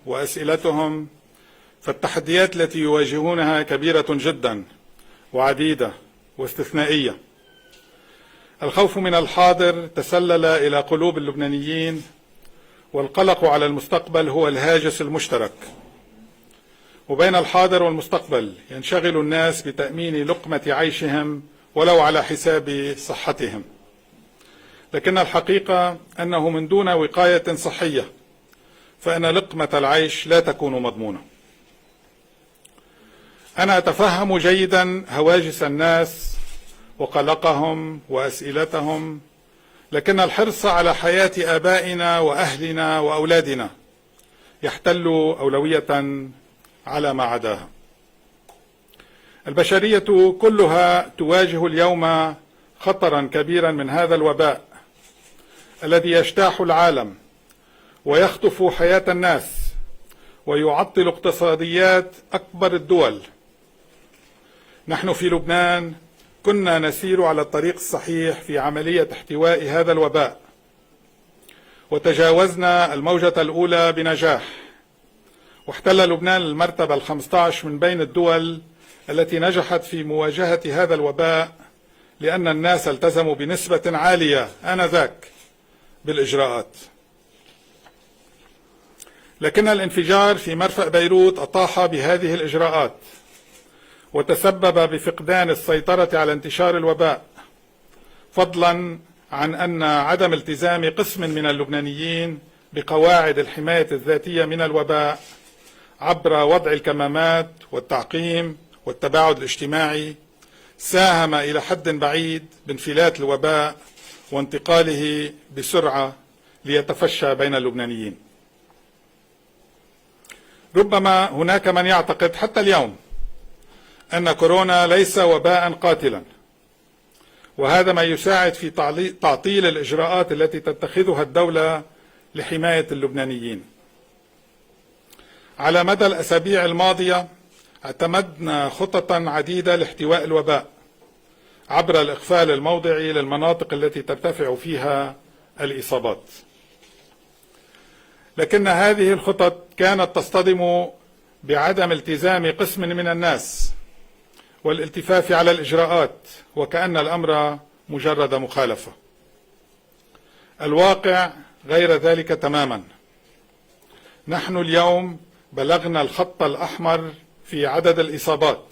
وأسئلتهم، فالتحديات التي يواجهونها كبيرة جدا وعديدة واستثنائية. الخوف من الحاضر تسلل إلى قلوب اللبنانيين، والقلق على المستقبل هو الهاجس المشترك. وبين الحاضر والمستقبل ينشغل الناس بتأمين لقمة عيشهم ولو على حساب صحتهم، لكن الحقيقة أنه من دون وقاية صحية فإن لقمة العيش لا تكون مضمونة. أنا أتفهم جيدا هواجس الناس وقلقهم وأسئلتهم، لكن الحرص على حياة آبائنا وأهلنا وأولادنا يحتل أولوية على ما عداها. البشرية كلها تواجه اليوم خطرا كبيرا من هذا الوباء الذي يجتاح العالم ويخطف حياة الناس ويعطل اقتصاديات أكبر الدول. نحن في لبنان كنا نسير على الطريق الصحيح في عملية احتواء هذا الوباء، وتجاوزنا الموجة الأولى بنجاح، واحتل لبنان المرتبة 15 من بين الدول التي نجحت في مواجهة هذا الوباء، لأن الناس التزموا بنسبة عالية آنذاك بالإجراءات. لكن الانفجار في مرفأ بيروت أطاح بهذه الإجراءات وتسبب بفقدان السيطرة على انتشار الوباء، فضلا عن أن عدم التزام قسم من اللبنانيين بقواعد الحماية الذاتية من الوباء عبر وضع الكمامات والتعقيم والتباعد الاجتماعي ساهم إلى حد بعيد بانفلات الوباء وانتقاله بسرعة ليتفشى بين اللبنانيين. ربما هناك من يعتقد حتى اليوم أن كورونا ليس وباء قاتلا، وهذا ما يساعد في تعطيل الإجراءات التي تتخذها الدولة لحماية اللبنانيين. على مدى الأسابيع الماضية اعتمدنا خططا عديدة لاحتواء الوباء عبر الإقفال الموضعي للمناطق التي ترتفع فيها الإصابات، لكن هذه الخطط كانت تصطدم بعدم التزام قسم من الناس والالتفاف على الإجراءات وكأن الأمر مجرد مخالفة. الواقع غير ذلك تماما. نحن اليوم بلغنا الخط الأحمر في عدد الإصابات،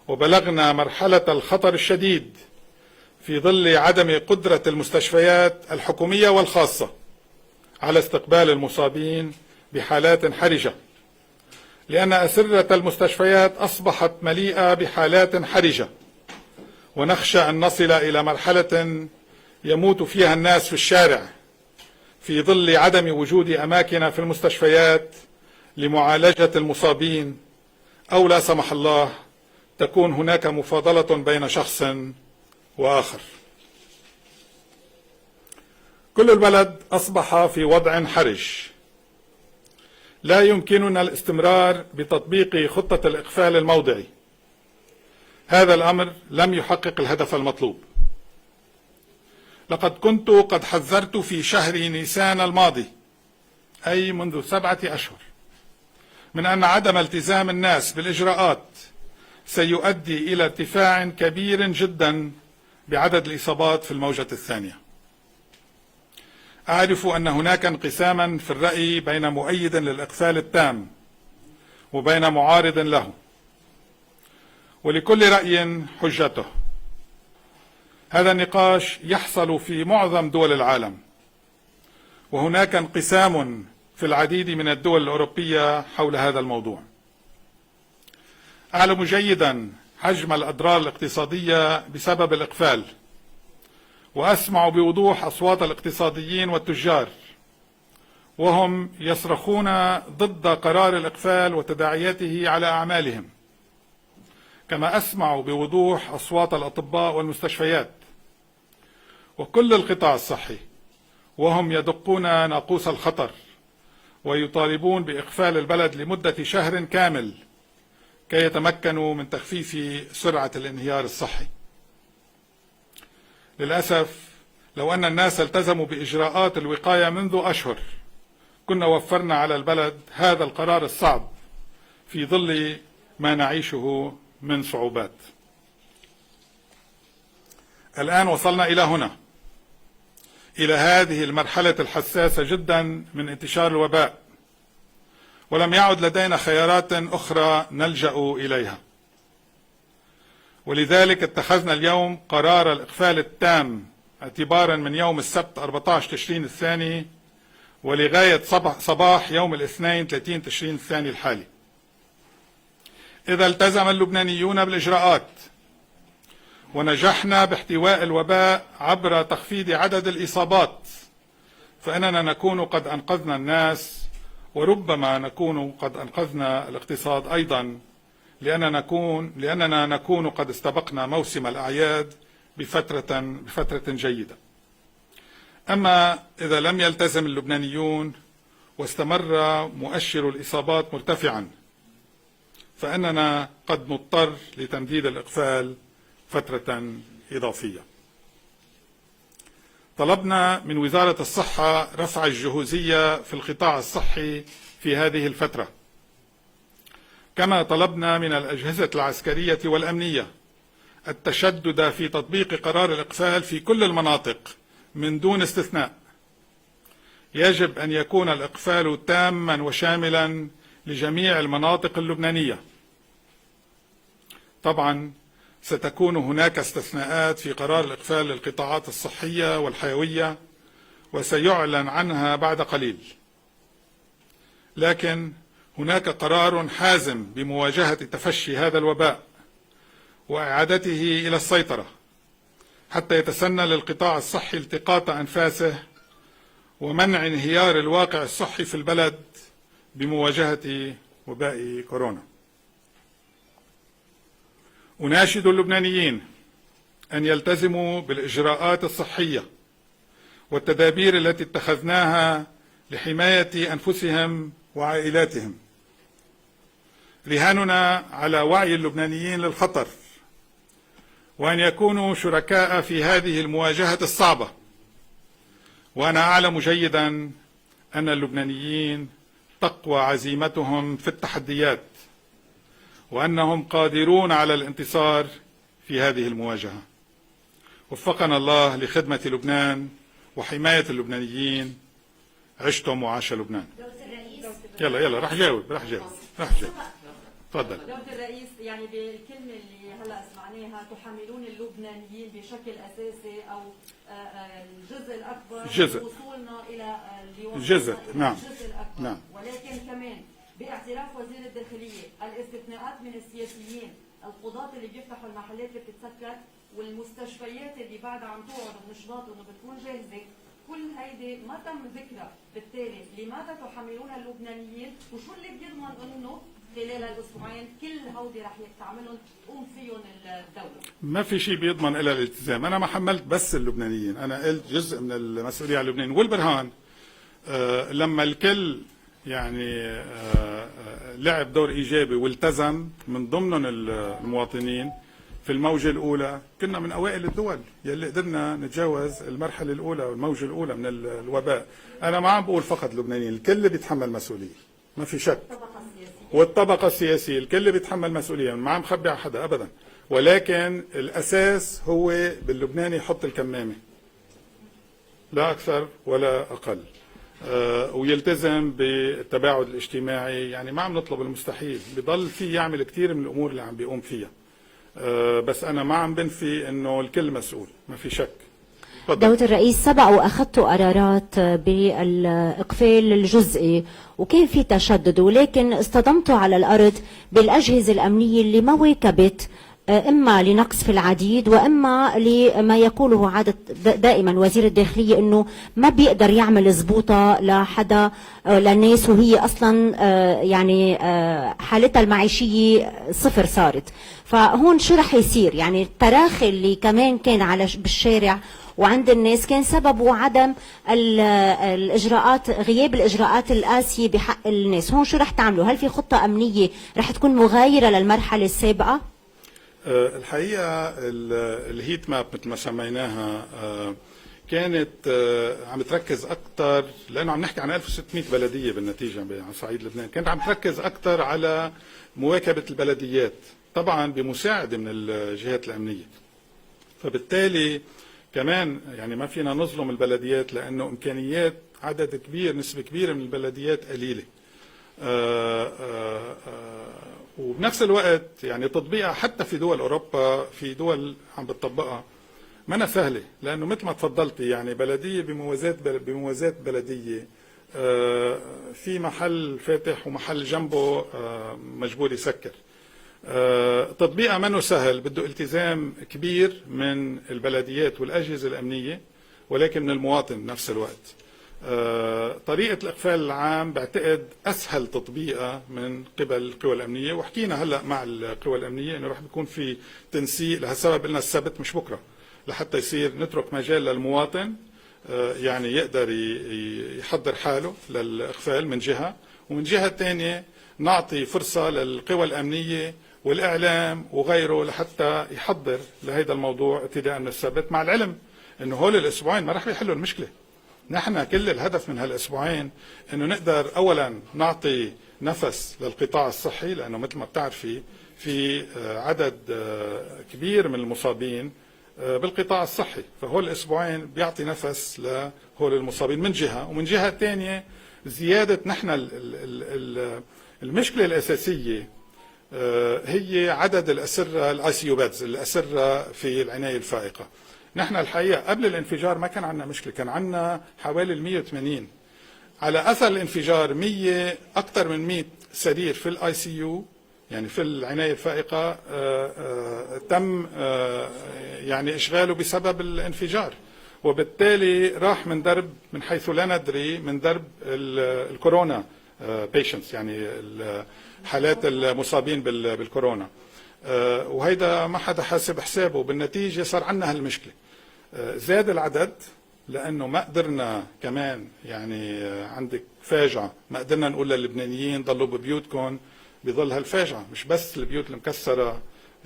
وبلغنا مرحلة الخطر الشديد في ظل عدم قدرة المستشفيات الحكومية والخاصة على استقبال المصابين بحالات حرجة، لأن أسرة المستشفيات أصبحت مليئة بحالات حرجة، ونخشى أن نصل إلى مرحلة يموت فيها الناس في الشارع في ظل عدم وجود أماكن في المستشفيات لمعالجة المصابين، أو لا سمح الله تكون هناك مفاضلة بين شخص وآخر. كل البلد أصبح في وضع حرج. لا يمكننا الاستمرار بتطبيق خطة الإقفال الموضعي. هذا الأمر لم يحقق الهدف المطلوب. لقد كنت قد حذرت في شهر نيسان الماضي، أي منذ 7 أشهر، من أن عدم التزام الناس بالإجراءات سيؤدي إلى ارتفاع كبير جدا بعدد الإصابات في الموجة الثانية. أعرف أن هناك انقساما في الرأي بين مؤيد للإقفال التام وبين معارض له، ولكل رأي حجته. هذا النقاش يحصل في معظم دول العالم، وهناك انقسام في العديد من الدول الأوروبية حول هذا الموضوع. أعلم جيدا حجم الأضرار الاقتصادية بسبب الإقفال، وأسمع بوضوح أصوات الاقتصاديين والتجار وهم يصرخون ضد قرار الإقفال وتداعياته على أعمالهم، كما أسمع بوضوح أصوات الأطباء والمستشفيات وكل القطاع الصحي وهم يدقون ناقوس الخطر ويطالبون بإقفال البلد لمدة شهر كامل كي يتمكنوا من تخفيف سرعة الانهيار الصحي. للأسف لو أن الناس التزموا بإجراءات الوقاية منذ أشهر كنا وفرنا على البلد هذا القرار الصعب في ظل ما نعيشه من صعوبات. الآن وصلنا إلى هنا، إلى هذه المرحلة الحساسة جدا من انتشار الوباء، ولم يعد لدينا خيارات أخرى نلجأ إليها، ولذلك اتخذنا اليوم قرار الإقفال التام اعتبارا من يوم السبت 14 تشرين الثاني ولغاية صباح يوم الاثنين 30 تشرين الثاني الحالي. إذا التزم اللبنانيون بالإجراءات ونجحنا باحتواء الوباء عبر تخفيض عدد الإصابات، فإننا نكون قد أنقذنا الناس، وربما نكون قد أنقذنا الاقتصاد أيضا، لأننا نكون قد استبقنا موسم الأعياد بفترة جيدة. أما إذا لم يلتزم اللبنانيون واستمر مؤشر الإصابات مرتفعا، فإننا قد نضطر لتمديد الإقفال فترة إضافية. طلبنا من وزارة الصحة رفع الجهوزية في القطاع الصحي في هذه الفترة، كما طلبنا من الأجهزة العسكرية والأمنية التشدد في تطبيق قرار الإقفال في كل المناطق من دون استثناء. يجب أن يكون الإقفال تاما وشاملا لجميع المناطق اللبنانية. طبعا ستكون هناك استثناءات في قرار الإقفال للقطاعات الصحية والحيوية، وسيعلن عنها بعد قليل، لكن هناك قرار حازم بمواجهة تفشي هذا الوباء وإعادته إلى السيطرة حتى يتسنى للقطاع الصحي التقاط أنفاسه ومنع انهيار الواقع الصحي في البلد بمواجهة وباء كورونا. أناشد اللبنانيين أن يلتزموا بالإجراءات الصحية والتدابير التي اتخذناها لحماية أنفسهم وعائلاتهم. رهاننا على وعي اللبنانيين للخطر، وأن يكونوا شركاء في هذه المواجهة الصعبة. وأنا أعلم جيدا أن اللبنانيين تقوى عزيمتهم في التحديات، وأنهم قادرون على الانتصار في هذه المواجهة. وفقنا الله لخدمة لبنان وحماية اللبنانيين. عشتم وعاش لبنان. يلا رح جاوب. تفضل. دكتور الرئيس، يعني بالكلمة اللي هلا سمعناها تحملون اللبنانيين بشكل أساسي أو الجزء الأكبر وصولنا إلى الجزء نعم. الجزء الأكبر نعم. ولكن كمان باعتراف وزير الداخلية الاستثناءات من السياسيين، القضاة اللي بيفتحوا المحلات اللي بتتسكر، والمستشفيات اللي بعدها عم توعد بنشاط انه بتكون جاهزة، كل هيدي ما تم ذكرها. بالتالي لماذا تحملون اللبنانيين؟ وشو اللي بيضمن انه خلال الاسبوعين كل هودي رح تعملهم تقوم فيهم الدولة؟ ما في شيء بيضمن الا الالتزام. انا ما حملت بس اللبنانيين، انا قلت جزء من المسؤولية على اللبنانيين. والبرهان لما الكل يعني لعب دور ايجابي والتزم، من ضمنهم المواطنين في الموجة الأولى، كنا من أوائل الدول يلي قدرنا نتجاوز المرحلة الأولى والموجة الأولى من الوباء. أنا ما عم بقول فقط اللبنانيين، الكل بيتحمل مسؤولية، ما في شك. والطبقة السياسية الكل بيتحمل مسؤولية، ما عم خبي على حدا أبدا. ولكن الأساس هو باللبناني يحط الكمامة، لا أكثر ولا أقل، ويلتزم بالتباعد الاجتماعي. يعني ما عم نطلب المستحيل، بضل في يعمل كثير من الأمور اللي عم بيقوم فيها، بس أنا ما عم بنفي إنه الكل مسؤول، ما في شك. دكتور الرئيس، سبق وأخذتوا قرارات بالإقفال الجزئي وكان في تشدد، ولكن اصطدمتوا على الأرض بالأجهزة الأمنية اللي ما واكبت، إما لنقص في العديد وإما لما يقوله عادة دائما وزير الداخلية إنه ما بيقدر يعمل زبوطة لحدا للناس وهي أصلا يعني حالتها المعيشية صفر صارت. فهون شو رح يصير؟ يعني التراخي اللي كمان كان على بالشارع وعند الناس كان سببه عدم الإجراءات، غياب الإجراءات القاسية بحق الناس. هون شو رح تعملوا؟ هل في خطة أمنية رح تكون مغايرة للمرحلة السابقة؟ الحقيقة الهيت ماب مثل ما سميناها كانت عم تركز اكثر، لانه عم نحكي عن 1600 بلديه بالنتيجه على صعيد لبنان، كانت عم تركز اكثر على مواكبه البلديات، طبعا بمساعده من الجهات الامنيه. فبالتالي كمان يعني ما فينا نظلم البلديات، لانه امكانيات عدد كبير، نسبه كبيره من البلديات قليله. وبنفس الوقت يعني تطبيقها حتى في دول اوروبا، في دول عم بتطبقها ما سهله، لانه مثل ما تفضلتي يعني بلديه بموازاه بلديه، في محل فاتح ومحل جنبه مجبور يسكر. تطبيقها منه سهل، بده التزام كبير من البلديات والاجهزه الامنيه، ولكن من المواطن بنفس الوقت. طريقة الإقفال العام بعتقد أسهل تطبيقها من قبل القوى الأمنية، وحكينا هلأ مع القوى الأمنية أنه رح بيكون في تنسيق، لهالسبب قلنا السبت مش بكرة، لحتى يصير نترك مجال للمواطن يعني يقدر يحضر حاله للإقفال من جهة، ومن جهة تانية نعطي فرصة للقوى الأمنية والإعلام وغيره لحتى يحضر لهذا الموضوع ابتداء من السبت، مع العلم أنه هول الأسبوعين ما رح يحلوا المشكلة. نحن كل الهدف من هالاسبوعين انه نقدر اولا نعطي نفس للقطاع الصحي، لانه مثل ما بتعرفي في عدد كبير من المصابين بالقطاع الصحي، فهول الاسبوعين بيعطي نفس لهول المصابين من جهه، ومن جهه ثانيه زياده. نحن المشكله الاساسيه هي عدد الاسره الاي سي يو بيدز، الاسره في العنايه الفائقه. نحن الحقيقة قبل الانفجار ما كان عندنا مشكلة، كان عندنا حوالي 180. على أثر الانفجار 100 أكثر من 100 سرير في الاي سي يو، يعني في العناية الفائقة تم يعني إشغاله بسبب الانفجار، وبالتالي راح من درب من حيث لا ندري من درب الكورونا بيشنتس، يعني حالات المصابين بالكورونا، وهيدا ما حدا حاسب حسابه. بالنتيجة صار عندنا هالمشكلة، زاد العدد لأنه ما قدرنا كمان يعني عندك فاجعة، ما قدرنا نقول للبنانيين ضلوا ببيوتكم بظل هالفاجعة، مش بس البيوت المكسرة،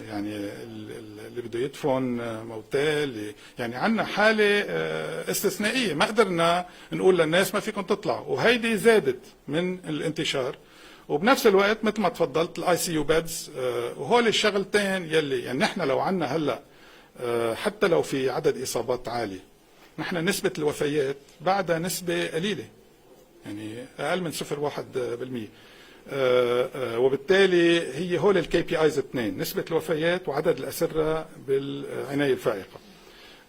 يعني اللي بده يدفن موتاه، يعني عندنا حالة استثنائية، ما قدرنا نقول للناس ما فيكم تطلعوا، وهيدي زادت من الانتشار. وبنفس الوقت مثل ما تفضلت الاي سي يو بيدز، وهول الشغلتين يلي يعني نحن لو عنا هلا حتى لو في عدد اصابات عالي، نحن نسبة الوفيات بعدها نسبة قليلة، يعني اقل من 0.1%، وبالتالي هي هول الكي بي ايز اثنين، نسبة الوفيات وعدد الاسرة بالعناية الفائقة.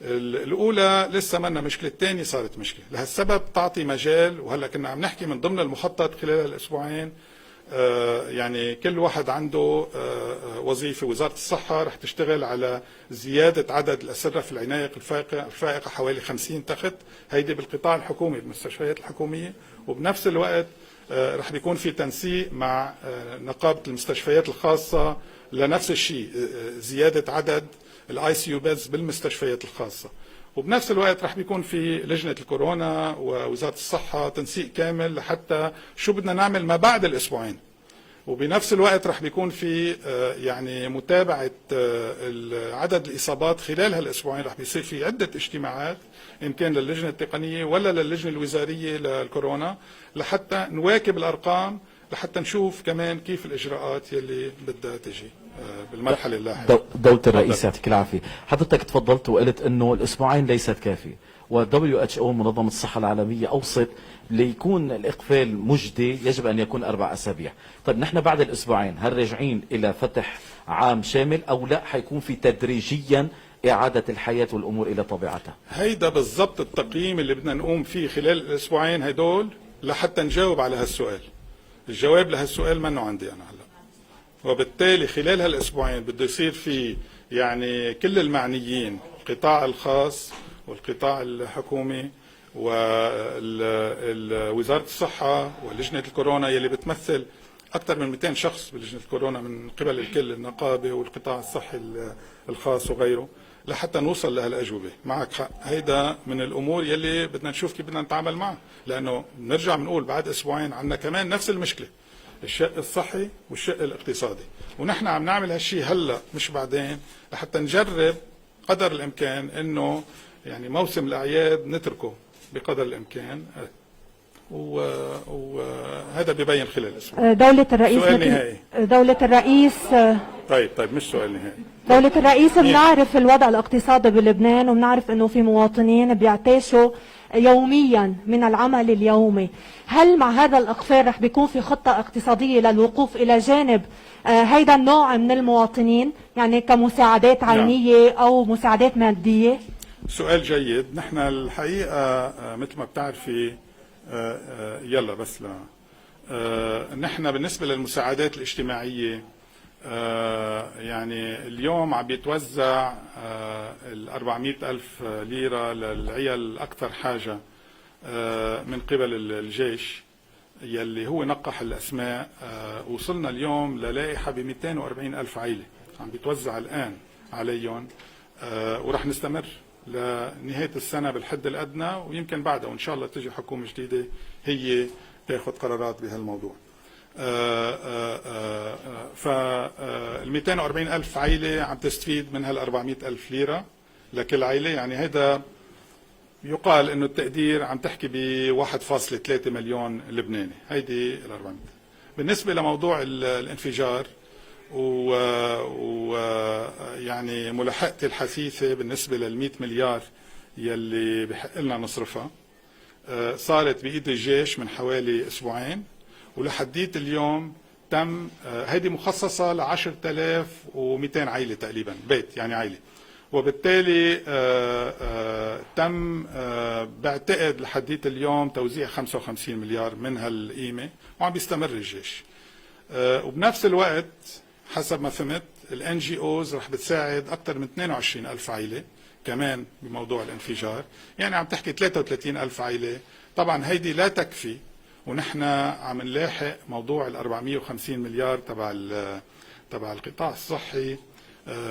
الاولى لسه منا مشكلة، الثانية صارت مشكلة، لهالسبب تعطي مجال. وهلا كنا عم نحكي من ضمن المخطط خلال الاسبوعين، يعني كل واحد عنده وظيفة. وزارة الصحة رح تشتغل على زيادة عدد الأسرة في العناية الفائقة حوالي 50 تخت، هيدي بالقطاع الحكومي بالمستشفيات الحكومية، وبنفس الوقت رح بيكون في تنسيق مع نقابة المستشفيات الخاصة لنفس الشيء، زيادة عدد الاي سي يو بيدز بالمستشفيات الخاصة. وبنفس الوقت رح بيكون في لجنة الكورونا ووزارة الصحة تنسيق كامل لحتى شو بدنا نعمل ما بعد الأسبوعين. وبنفس الوقت رح بيكون في يعني متابعة عدد الإصابات خلال هالأسبوعين. رح بيصير في عدة اجتماعات إن كان للجنة التقنية ولا للجنة الوزارية للكورونا لحتى نواكب الأرقام، لحتى نشوف كمان كيف الإجراءات يلي بدها تجي بالمرحلة اللاحقة. دولة الرئيس يعطيك العافية، حضرتك تفضلت وقلت انه الاسبوعين ليست كافية، و WHO منظمة الصحة العالمية اوصت ليكون الاقفال مجدي يجب ان يكون 4 أسابيع. طيب نحن بعد الاسبوعين هل راجعين الى فتح عام شامل او لا حيكون في تدريجيا اعادة الحياة والامور الى طبيعتها؟ هيدا بالضبط التقييم اللي بدنا نقوم فيه خلال الاسبوعين هدول لحتى نجاوب على هالسؤال. الجواب لهالسؤال منه عندي انا هلا، وبالتالي خلال هالاسبوعين بده يصير في يعني كل المعنيين، القطاع الخاص والقطاع الحكومي ووزارة الصحة ولجنة الكورونا يلي بتمثل أكثر من 200 شخص بلجنة الكورونا من قبل الكل، النقابة والقطاع الصحي الخاص وغيره، لحتى نوصل لهالأجوبة. معك حق، هيدا من الأمور يلي بدنا نشوف كيف بدنا نتعامل معها، لأنه بنرجع بنقول بعد أسبوعين عندنا كمان نفس المشكلة، الشق الصحي والشق الاقتصادي، ونحن عم نعمل هالشيء هلا مش بعدين، لحتى نجرب قدر الامكان انه يعني موسم الأعياد نتركه بقدر الإمكان، وهذا بيبين خلال الأسبوع. دولة الرئيس سؤال نهائي. دولة الرئيس طيب مش سؤال نهائي. دولة الرئيس، بنعرف الوضع الاقتصادي بلبنان، وبنعرف انه في مواطنين بيعتاشوا يوميا من العمل اليومي. هل مع هذا الإقفال رح بيكون في خطة اقتصادية للوقوف إلى جانب هيدا النوع من المواطنين، يعني كمساعدات عينية أو مساعدات مادية؟ سؤال جيد. نحن الحقيقة مثل ما بتعرفي يلا بس لا نحن بالنسبة للمساعدات الاجتماعية يعني اليوم عم بيتوزع 400,000 ليرة للعيال الأكثر حاجة من قبل الجيش يلي هو نقح الأسماء. وصلنا اليوم للائحة ب 240,000 عائلة عم بيتوزع الآن عليهم، ورح نستمر لنهاية السنة بالحد الأدنى، ويمكن بعدها وإن شاء الله تجي حكومة جديدة هي تاخذ قرارات بهالموضوع. فال 240,000 عائلة عم تستفيد من هال 400,000 ليرة لكل عائلة، يعني هذا يقال انه التقدير عم تحكي ب 1.3 مليون لبناني. هيدي ال 400. بالنسبة لموضوع الانفجار ويعني ملاحقتي الحثيثة بالنسبة لل 100 مليار يلي بحق لنا نصرفها، صارت بإيد الجيش من حوالي أسبوعين، ولحديت اليوم تم هيدي مخصصة ل 10,200 عائلة تقريبا، بيت يعني عائلة، وبالتالي تم بعتقد لحديت اليوم توزيع 55 مليار من هالقيمة، وعم بيستمر الجيش. وبنفس الوقت حسب ما فهمت الان جي اوز رح بتساعد اكثر من 22,000 عائلة كمان بموضوع الانفجار، يعني عم تحكي 33,000 عائلة. طبعا هيدي لا تكفي، ونحن عم نلاحق موضوع ال 450 مليار تبع القطاع الصحي،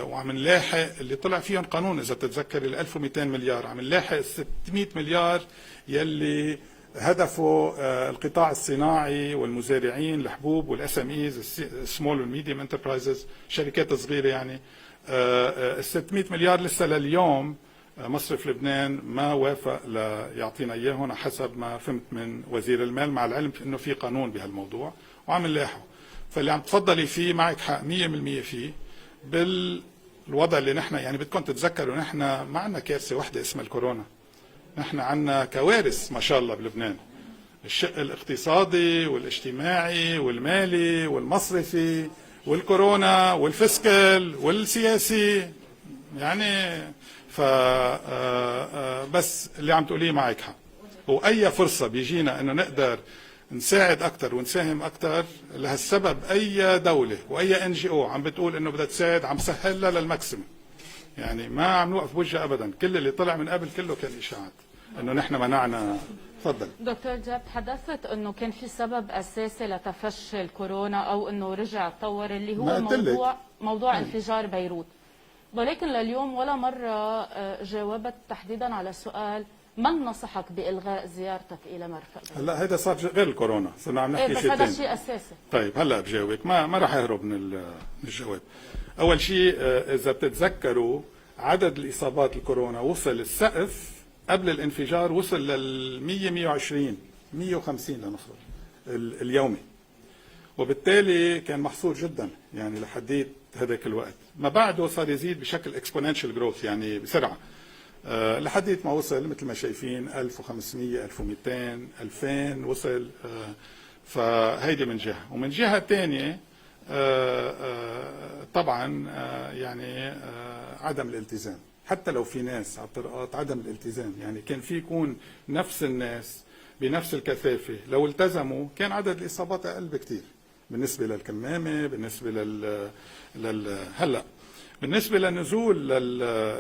وعم نلاحق اللي طلع فيهم قانون اذا بتتذكر ال 1200 مليار، عم نلاحق ال 600 مليار يلي هدفه القطاع الصناعي والمزارعين الحبوب والاس ام ايز السمول والميديوم انتربرايزز، شركات صغيره يعني. ال 600 مليار لسه لليوم مصرف لبنان ما وافق ليعطينا اياهم حسب ما فهمت من وزير المال، مع العلم انه في قانون بهالموضوع وعم نلاحقه. فاللي عم تفضلي فيه معك حق 100% فيه. بالوضع اللي نحن يعني بدكم تتذكروا نحن ما عندنا كارثه وحده اسمها الكورونا، نحن عندنا كوارث ما شاء الله بلبنان، الشق الاقتصادي والاجتماعي والمالي والمصرفي والكورونا والفسكال والسياسي يعني. بس اللي عم تقوليه معك حق، واي فرصه بيجينا انه نقدر نساعد اكثر ونساهم اكثر، لهالسبب اي دوله واي ان جي او عم بتقول انه بدها تساعد عم سهلها للماكسيمم، يعني ما عم نوقف بوجهها ابدا. كل اللي طلع من قبل كله كان اشاعات انه نحن منعنا. تفضل دكتور جاب، تحدثت انه كان في سبب اساسي لتفشي الكورونا او انه رجع تطور اللي هو موضوع انفجار بيروت، ولكن لليوم ولا مره جاوبت تحديدا على سؤال من نصحك بإلغاء زيارتك إلى مرفأ؟ هلا هذا صار غير الكورونا، صرنا عم نحكي شيء ثاني. هذا شيء أساسي. طيب هلا بجاوبك، ما راح اهرب من الجواب. أول شيء إذا بتتذكروا عدد الإصابات الكورونا وصل السقف قبل الانفجار، وصل لل 120 150 لنفرض اليومي، وبالتالي كان محصور جدا يعني لحديت هذاك الوقت. ما بعده صار يزيد بشكل اكسبوننشال جروث يعني بسرعة، لحديت ما وصل مثل ما شايفين 1500 1200 2000 وصل. فهيدي من جهة، ومن جهة ثانية طبعا يعني عدم الالتزام. حتى لو في ناس على الطرقات عدم الالتزام، يعني كان في يكون نفس الناس بنفس الكثافة لو التزموا كان عدد الإصابات أقل بكتير بالنسبة للكمامة، بالنسبة هلأ بالنسبة للنزول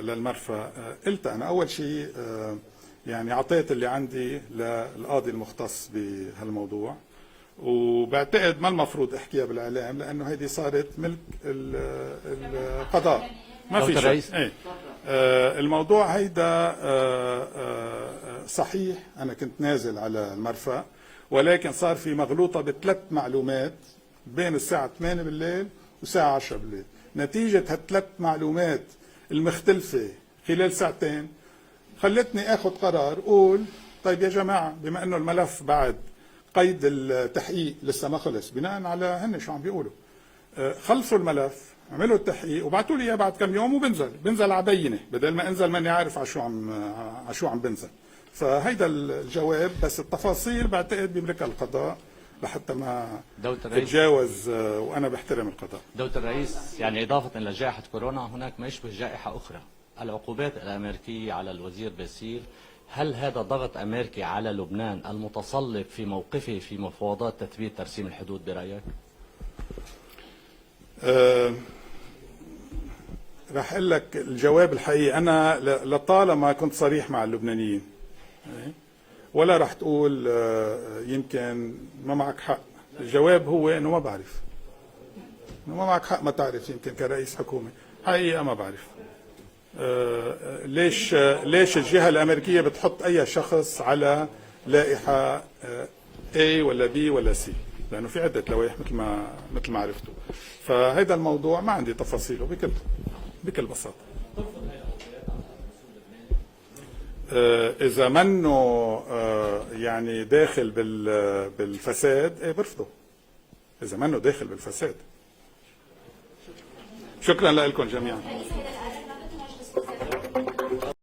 للمرفأ. قلت أنا أول شيء يعني أعطيت اللي عندي للقاضي المختص بهالموضوع، وبعتقد ما المفروض أحكيها بالإعلام لأنه هيدي صارت ملك القضاء، ما في شيء. ايه الموضوع هيدا صحيح، أنا كنت نازل على المرفأ ولكن صار في مغلوطة ب3 معلومات بين الساعة 8 بالليل والساعة 10 بالليل. نتيجة هال3 معلومات المختلفة خلال ساعتين خلتني اخذ قرار قول طيب يا جماعه بما انه الملف بعد قيد التحقيق لسه ما خلص، بناء على هن شو عم بيقولوا خلصوا الملف، عملوا التحقيق وبعتوا لي اياه بعد كم يوم، وبنزل على بينه بدل ما انزل ماني عارف على شو عم بنزل. فهيدا الجواب، بس التفاصيل بعتقد بيملكها القضاء لحتى ما تتجاوز، وانا بحترم القضاء. دولة الرئيس، يعني إضافة إلى جائحة كورونا هناك ما يشبه جائحة أخرى، العقوبات الأمريكية على الوزير باسيل. هل هذا ضغط أمريكي على لبنان المتصلب في موقفه في مفاوضات تثبيت ترسيم الحدود برأيك؟ رح اقول لك الجواب الحقيقي، انا لطالما كنت صريح مع اللبنانيين، ولا رح تقول يمكن ما معك حق. الجواب هو انه ما بعرف، انه ما معك حق ما تعرف. يمكن كرئيس حكومه حقيقه ما بعرف ليش الجهه الامريكيه بتحط اي شخص على لائحه A ولا B ولا C، لانه في عده لوائح مثل ما عرفتوا. فهذا الموضوع ما عندي تفاصيله بكل بساطه. اذا منه يعني داخل بالفساد برفضه، اذا منه داخل بالفساد. شكرا لكم جميعا.